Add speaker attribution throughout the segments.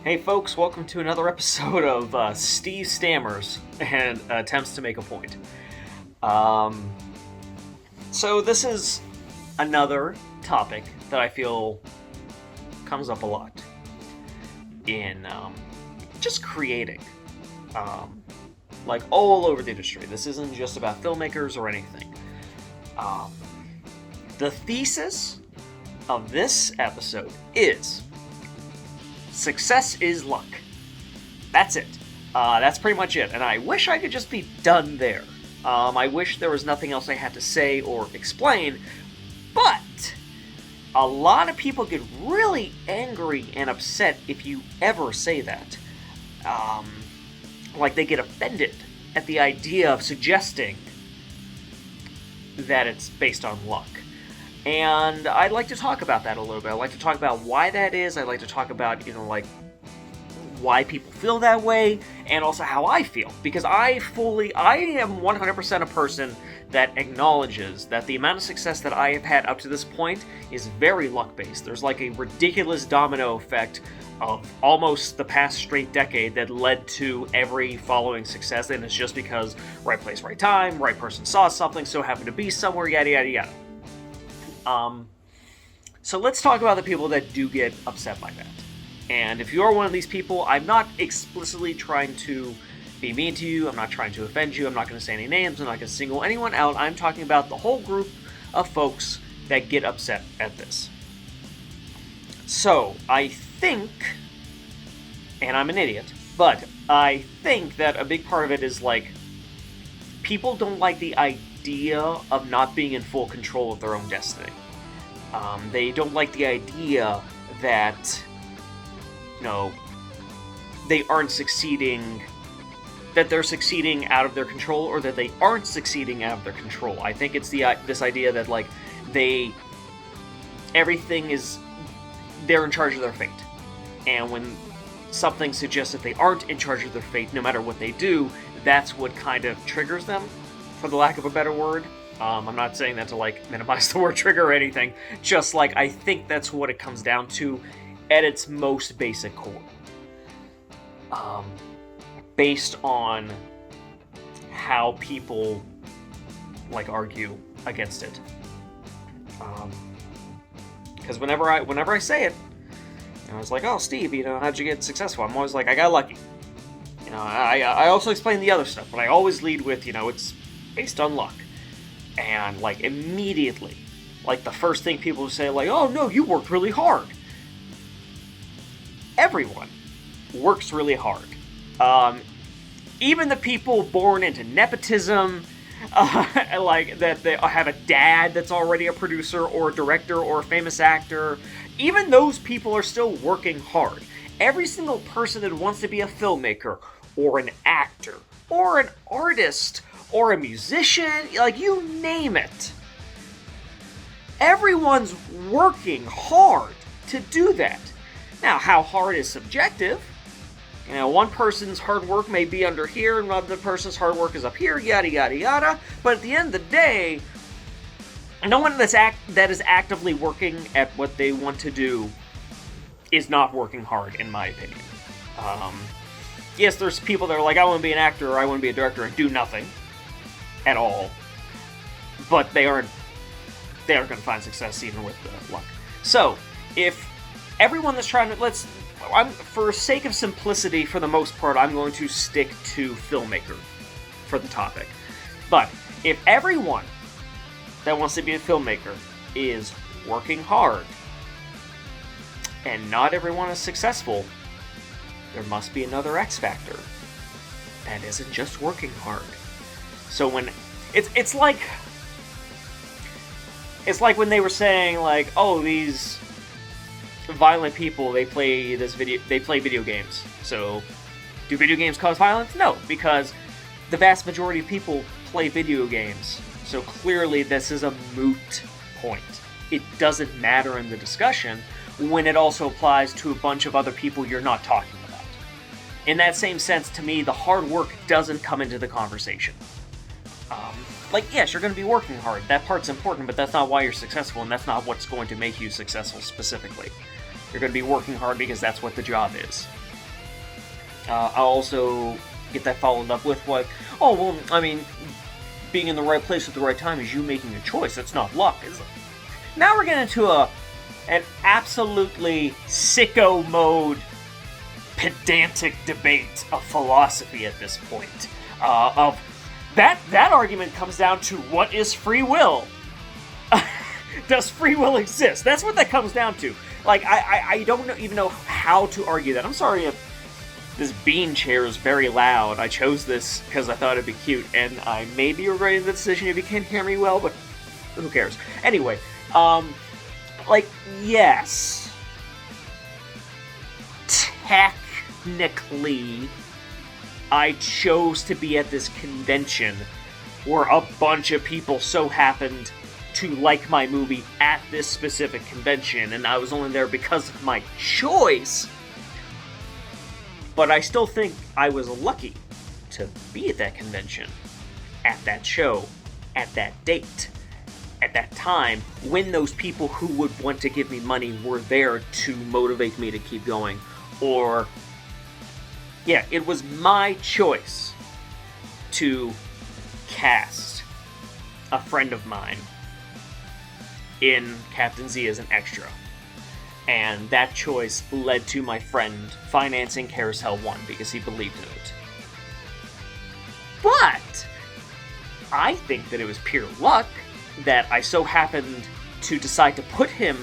Speaker 1: Hey folks, welcome to another episode of Steve Stammers and Attempts to Make a Point. So this is another topic that I feel comes up a lot in just creating, like all over the industry. This isn't just about filmmakers or anything. The thesis of this episode is success is luck. That's it. That's pretty much it. And I wish I could just be done there. I wish there was nothing else I had to say or explain. But a lot of people get really angry and upset if you ever say that. Like they get offended at the idea of suggesting that it's based on luck. And I'd like to talk about that a little bit. I'd like to talk about why that is. I'd like to talk about, why people feel that way, and also how I feel. Because I am 100% a person that acknowledges that the amount of success that I have had up to this point is very luck-based. There's like a ridiculous domino effect of almost the past straight decade that led to every following success, and it's just because right place, right time, right person saw something, so happened to be somewhere, yada, yada, yada. So let's talk about the people that do get upset by that. And if you're one of these people, I'm not explicitly trying to be mean to you, I'm not trying to offend you, I'm not going to say any names, I'm not going to single anyone out, I'm talking about the whole group of folks that get upset at this. So, I think, and I'm an idiot, but I think that a big part of it is people don't like the idea of not being in full control of their own destiny. They don't like the idea that, they aren't succeeding, that they're succeeding out of their control, or that they aren't succeeding out of their control. I think it's this idea that, they're in charge of their fate. And when something suggests that they aren't in charge of their fate, no matter what they do, that's what kind of triggers them, for the lack of a better word. I'm not saying that to minimize the word trigger or anything, just I think that's what it comes down to at its most basic core. Based on how people argue against it. Because whenever I say it, I was like, oh, Steve, how'd you get successful? I'm always like, I got lucky. I also explain the other stuff, but I always lead with, it's based on luck. And, immediately, the first thing people say, oh, no, you worked really hard. Everyone works really hard. Even the people born into nepotism, that they have a dad that's already a producer or a director or a famous actor, even those people are still working hard. Every single person that wants to be a filmmaker, or an actor, or an artist, or a musician, you name it. Everyone's working hard to do that. Now, how hard is subjective. One person's hard work may be under here, and another person's hard work is up here, yada, yada, yada. But at the end of the day, no one that is actively working at what they want to do is not working hard, in my opinion. Yes, there's people that are I want to be an actor, or I want to be a director, and do nothing at all. But they aren't going to find success even with the luck. So, if everyone that's trying to, for sake of simplicity, for the most part, I'm going to stick to filmmaker for the topic. But if everyone that wants to be a filmmaker is working hard, and not everyone is successful, there must be another X factor that isn't just working hard. So when it's like when they were saying oh, these violent people, they play video games. So do video games cause violence? No, because the vast majority of people play video games. So clearly this is a moot point. It doesn't matter in the discussion when it also applies to a bunch of other people you're not talking about. In that same sense, to me, the hard work doesn't come into the conversation. Yes, you're going to be working hard. That part's important, but that's not why you're successful, and that's not what's going to make you successful specifically. You're going to be working hard because that's what the job is. I'll also get that followed up with what, oh, well, I mean, being in the right place at the right time is you making a choice. That's not luck. Now we're getting into an absolutely sicko mode, pedantic debate of philosophy at this point. Of that argument comes down to, what is free will? Does free will exist? That's what that comes down to. Like, I don't even know how to argue that. I'm sorry if this bean chair is very loud. I chose this because I thought it'd be cute, and I may be regretting the decision if you can't hear me well, but who cares? Anyway, like, yes. Technically, I chose to be at this convention where a bunch of people so happened to like my movie at this specific convention, and I was only there because of my choice. But I still think I was lucky to be at that convention, at that show, at that date, at that time, when those people who would want to give me money were there to motivate me to keep going. Or, yeah, it was my choice to cast a friend of mine in Captain Z as an extra. And that choice led to my friend financing Carousel 1 because he believed in it. But I think that it was pure luck that I so happened to decide to put him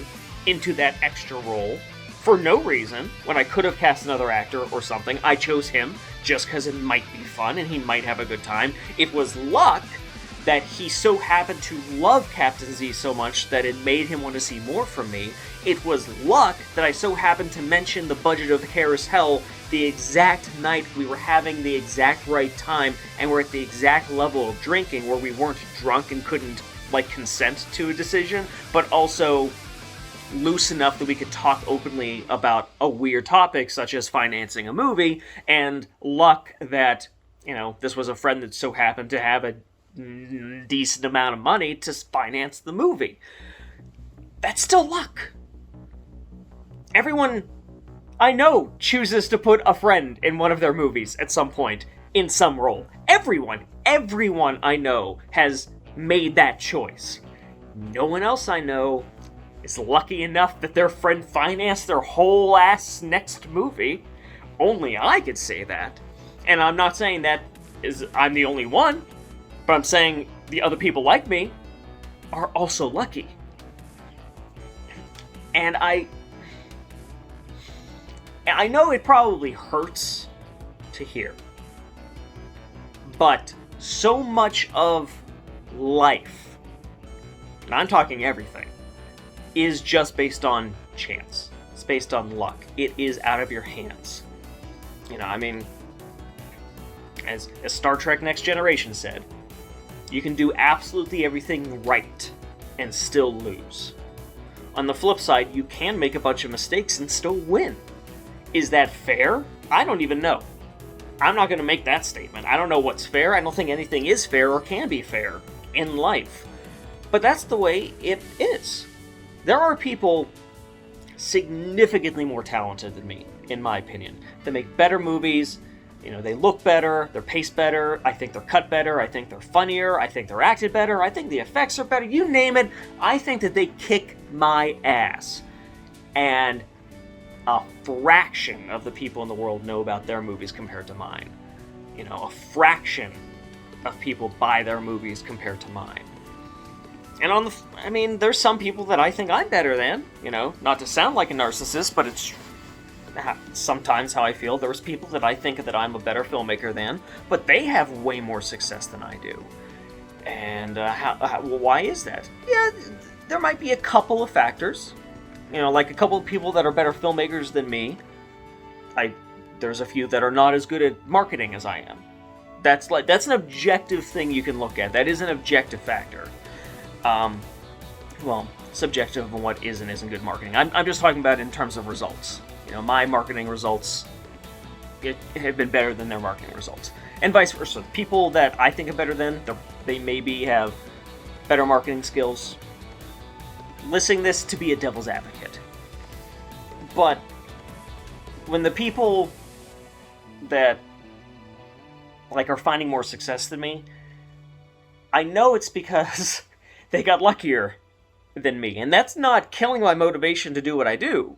Speaker 1: into that extra role for no reason, when I could have cast another actor or something. I chose him just because it might be fun and he might have a good time. It was luck that he so happened to love Captain Z so much that it made him want to see more from me. It was luck that I so happened to mention the budget of the Carousel the exact night we were having the exact right time and we're at the exact level of drinking where we weren't drunk and couldn't, like, consent to a decision, but also loose enough that we could talk openly about a weird topic such as financing a movie, and luck that, you know, this was a friend that so happened to have a decent amount of money to finance the movie. That's still luck. Everyone I know chooses to put a friend in one of their movies at some point, in some role. Everyone I know has made that choice. No one else I know is lucky enough that their friend financed their whole ass next movie. Only I could say that. And I'm not saying that I'm the only one, but I'm saying the other people like me are also lucky. And I know it probably hurts to hear, but so much of life, and I'm talking everything, is just based on chance. It's based on luck. It is out of your hands. You know, I mean, as Star Trek Next Generation said, you can do absolutely everything right and still lose. On the flip side, you can make a bunch of mistakes and still win. Is that fair? I don't even know. I'm not going to make that statement. I don't know what's fair. I don't think anything is fair or can be fair in life. But that's the way it is. There are people significantly more talented than me, in my opinion. They make better movies. You know, they look better, they're paced better, I think they're cut better, I think they're funnier, I think they're acted better, I think the effects are better, you name it. I think that they kick my ass. And a fraction of the people in the world know about their movies compared to mine. You know, a fraction of people buy their movies compared to mine. And there's some people that I think I'm better than, you know, not to sound like a narcissist, but it's sometimes how I feel. There's people that I think that I'm a better filmmaker than, but they have way more success than I do. And why is that? Yeah, there might be a couple of factors. You know, like a couple of people that are better filmmakers than me. There's a few that are not as good at marketing as I am. That's an objective thing you can look at. That is an objective factor. Well, subjective on what is and isn't good marketing. I'm just talking about in terms of results. You know, my marketing results have been better than their marketing results. And vice versa. People that I think are better than, they maybe have better marketing skills. Listing this to be a devil's advocate. But when the people that, like, are finding more success than me, I know it's because they got luckier than me. And that's not killing my motivation to do what I do.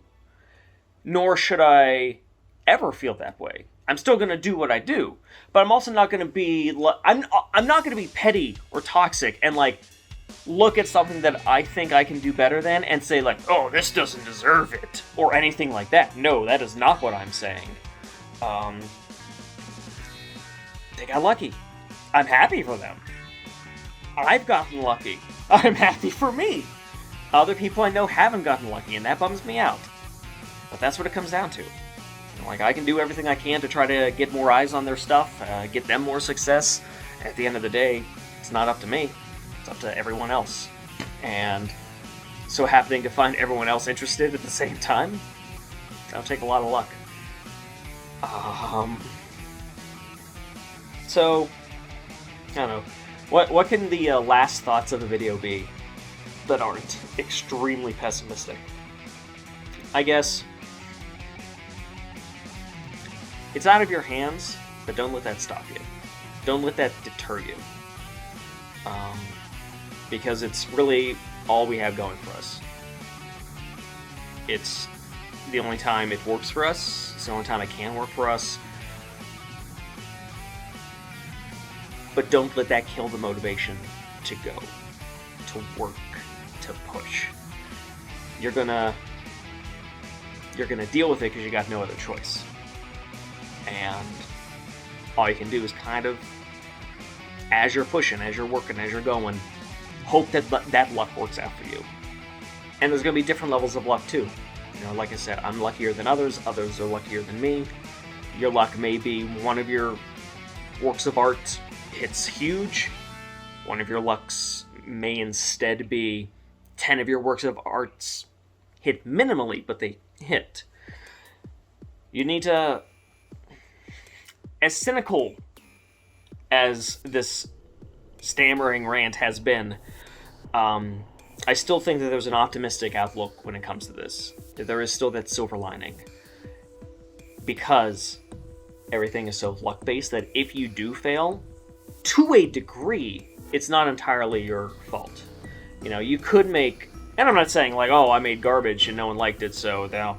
Speaker 1: Nor should I ever feel that way. I'm still going to do what I do. But I'm also not going to be... I'm not going to be petty or toxic and, like, look at something that I think I can do better than and say, like, oh, this doesn't deserve it. Or anything like that. No, that is not what I'm saying. They got lucky. I'm happy for them. I've gotten lucky. I'm happy for me. Other people I know haven't gotten lucky, and that bums me out. But that's what it comes down to. Like, I can do everything I can to try to get more eyes on their stuff, get them more success. At the end of the day, it's not up to me. It's up to everyone else. And so happening to find everyone else interested at the same time, that'll take a lot of luck. So, I don't know. What can the last thoughts of the video be that aren't extremely pessimistic? I guess it's out of your hands, but don't let that stop you. Don't let that deter you. Because it's really all we have going for us. It's the only time it works for us. It's the only time it can work for us. But don't let that kill the motivation to go, to work, to push. You're gonna deal with it because you got no other choice. And all you can do is kind of, as you're pushing, as you're working, as you're going, hope that that luck works out for you. And there's gonna be different levels of luck too. You know, like I said, I'm luckier than others. Others are luckier than me. Your luck may be one of your works of art hits huge. One of your lucks may instead be 10 of your works of arts hit minimally, but they hit. You need to, as cynical as this stammering rant has been, I still think that there's an optimistic outlook when it comes to this. There is still that silver lining. Because everything is so luck-based that if you do fail, to a degree, it's not entirely your fault. You know, you could make... And I'm not saying, like, oh, I made garbage and no one liked it, so now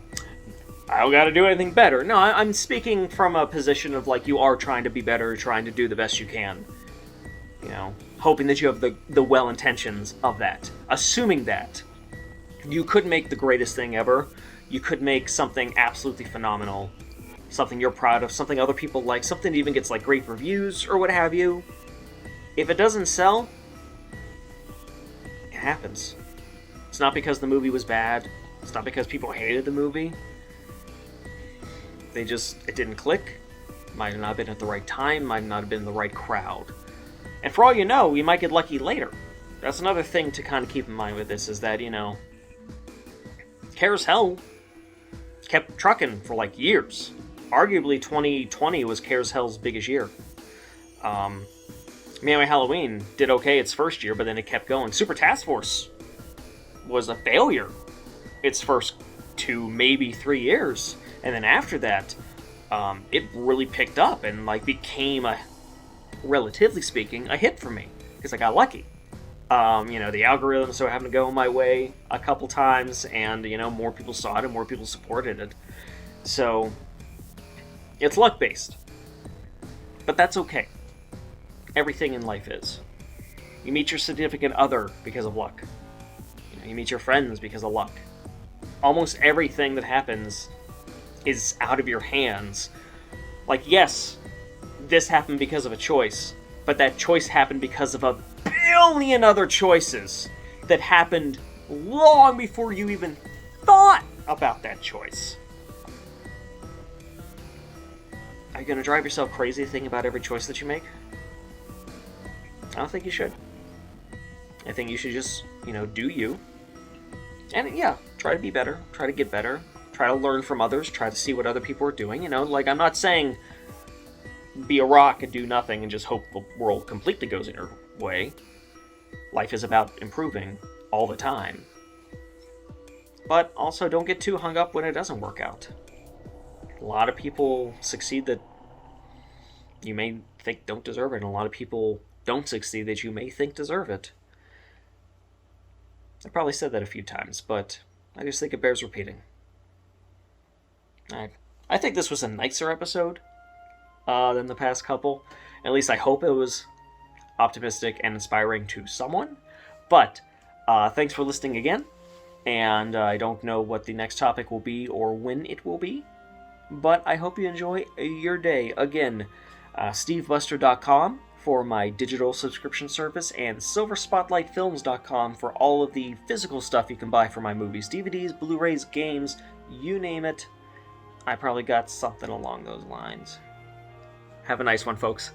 Speaker 1: I don't gotta do anything better. No, I'm speaking from a position of, like, you are trying to be better, trying to do the best you can. You know, hoping that you have the well intentions of that. Assuming that you could make the greatest thing ever. You could make something absolutely phenomenal. Something you're proud of, something other people like, something that even gets, like, great reviews or what have you. If it doesn't sell, it happens. It's not because the movie was bad. It's not because people hated the movie. It didn't click. Might have not been at the right time, might not have been the right crowd. And for all you know, you might get lucky later. That's another thing to kind of keep in mind with this, is that, you know, Care Hell kept trucking for, like, years. Arguably, 2020 was Care Hell's biggest year. Miami Halloween did okay its first year, but then it kept going. Super Task Force was a failure its first 2, maybe 3 years. And then after that, it really picked up and, like, became relatively speaking, a hit for me. Because I got lucky. You know, the algorithm so happened to go my way a couple times, and, you know, more people saw it and more people supported it. So, it's luck-based. But that's okay. Everything in life is. You meet your significant other because of luck. You meet your friends because of luck. Almost everything that happens is out of your hands. Like, yes, this happened because of a choice, but that choice happened because of a billion other choices that happened long before you even thought about that choice. Are you going to drive yourself crazy thinking about every choice that you make? I don't think you should. I think you should just, you know, do you. And yeah, try to be better. Try to get better. Try to learn from others. Try to see what other people are doing. You know, like, I'm not saying be a rock and do nothing and just hope the world completely goes in your way. Life is about improving all the time. But also don't get too hung up when it doesn't work out. A lot of people succeed that you may think don't deserve it, and a lot of people don't succeed that you may think deserve it. I probably said that a few times, but I just think it bears repeating. I think this was a nicer episode than the past couple. At least I hope it was optimistic and inspiring to someone. But thanks for listening again. And I don't know what the next topic will be or when it will be. But I hope you enjoy your day. Again, stevebuster.com for my digital subscription service, and silverspotlightfilms.com for all of the physical stuff you can buy for my movies. DVDs, Blu-rays, games, you name it. I probably got something along those lines. Have a nice one, folks.